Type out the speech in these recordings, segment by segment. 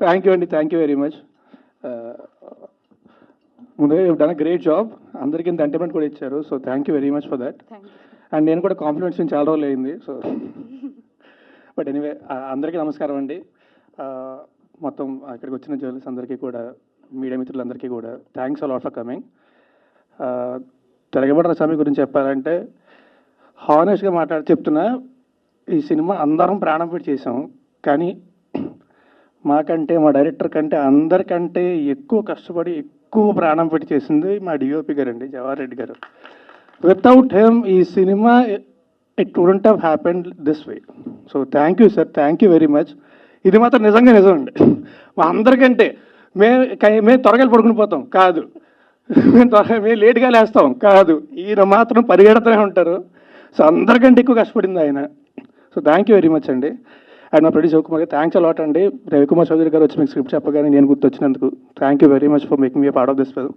Thank you అండి, thank you very much. ముందుగా you done a great job. అందరికీ ఇంత ఎంటర్టైన్మెంట్ కూడా ఇచ్చారు. So thank you very much for that. And నేను కూడా కాంప్లిమెంట్స్ చాలా రోజులు అయింది. సో బట్ ఎనీవే, అందరికీ నమస్కారం అండి. మొత్తం ఇక్కడికి వచ్చిన జర్నలిస్ట్ అందరికీ కూడా, మీడియా మిత్రులందరికీ కూడా థ్యాంక్స్ అలాట్ ఫర్ కమింగ్. తిరగబడ్డ స్వామి గురించి చెప్పాలంటే హానెస్ట్గా చెప్తున్నా, ఈ సినిమా అందరం ప్రాణం పెట్టి చేసాం. కానీ మాకంటే, మా డైరెక్టర్ కంటే, అందరికంటే ఎక్కువ కష్టపడి ఎక్కువ ప్రాణం పెట్టి చేసింది మా డిఓపి గారు అండి, జవహర్ రెడ్డి గారు. వితౌట్ హిమ్ ఈ cinema it wouldn't have happened this way. So thank you sir, thank you very much. ఇది మాత్రం నిజంగా నిజం అండి. మా అందరికంటే మేము త్వరగా పడుకుని పోతాం కాదు, మేము లేట్గా లేస్తాం కాదు, ఈయన మాత్రం పరిగెడుతూనే ఉంటారు. సో అందరికంటే ఎక్కువ కష్టపడింది ఆయన. So thank you very much అండి. అండ్ మా ప్రొడ్యూసర్ రవికుమార్ గారు థ్యాంక్స్ అలాట్ అండి. రవికుమార్ చౌదరి గారు వచ్చి మీకు స్క్రిప్ట్ చెప్పగానే నేను గుర్తొచ్చినందుకు thank you very much for making me part of this film.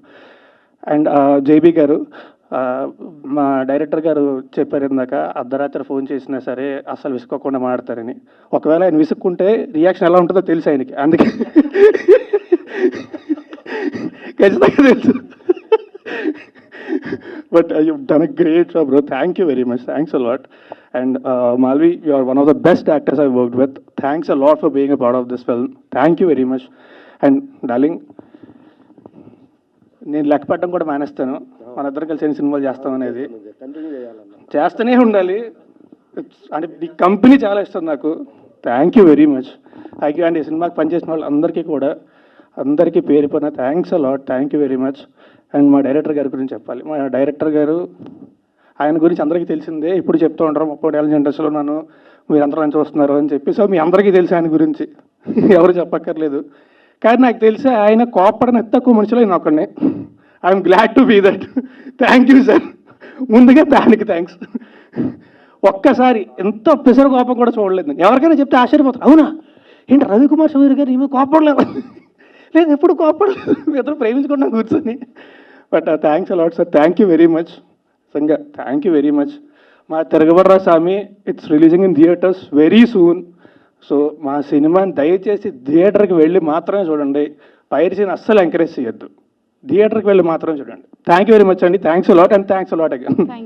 And JB garu, మా డైరెక్టర్ గారు చెప్పారు ఇందాక, అర్ధరాత్రి ఫోన్ చేసినా సరే అస్సలు విసుక్కోకుండా మాడతారని. ఒకవేళ ఆయన విసుక్కుంటే రియాక్షన్ ఎలా ఉంటుందో తెలుసు ఆయనకి, అందుకే ఖచ్చితంగా తెలుసు. But you've done a great job, bro. Thank you very much. Thanks a lot. And Malvi, you are one of the best actors I've worked with. Thanks a lot for being a part of this film. Thank you very much. And darling, నేను లెక్క పెట్టడం కూడా మానేస్తాను. మనిద్దరం కలిసి ఎన్ని సినిమాలు చేస్తాం అనేది చేస్తూనే ఉండాలి. అంటే ఈ కంపెనీ చాలా ఇష్టం నాకు. Thank you very much. Thank you. And ఈ సినిమాకి పనిచేసిన వాళ్ళు అందరికీ కూడా, అందరికీ పేరు పైన thanks a lot. Thank you very much. And మా డైరెక్టర్ గారి గురించి చెప్పాలి. మా డైరెక్టర్ గారు, ఆయన గురించి అందరికీ తెలిసిందే. ఇప్పుడు చెప్తూ ఉంటారు 30 ఏళ్ళ ఇండస్ట్రీలో నన్ను మీరందరూ నన్ను చూస్తున్నారు అని చెప్పి. సో మీ అందరికీ తెలిసి ఆయన గురించి ఎవరు చెప్పక్కర్లేదు. కానీ నాకు తెలిసి ఆయన కోపడని తక్కువ మనుషులు నేను ఒక్కడినే. I'm glad to be that. Thank you sir. ముందుగా దానికి థ్యాంక్స్. ఒక్కసారి ఎంత పిసర కోపం కూడా చూడలేదు. ఎవరికైనా చెప్తే ఆశ్చర్యపోతారు, అవునా ఏంటి రవికుమార్ చౌదరి గారు ఏమీ కోపడలేదు? లేదు, ఎప్పుడు కోపడలేదు. ఇద్దరు ప్రేమించుకున్నాం కూర్చొని. But thanks a lot sir. Thank you very much. Sanga thank you very much. మా Tiragabadara Swami it's releasing in theatres very soon. So మా సినిమాని దయచేసి థియేటర్కి వెళ్ళి మాత్రమే చూడండి. పైరసీని అస్సలు ఎంకరేజ్ చేయొద్దు. థియేటర్కి వెళ్ళి మాత్రమే చూడండి. థ్యాంక్ యూ వెరీ మచ్ అండి. Thanks a lot and thanks a lot again.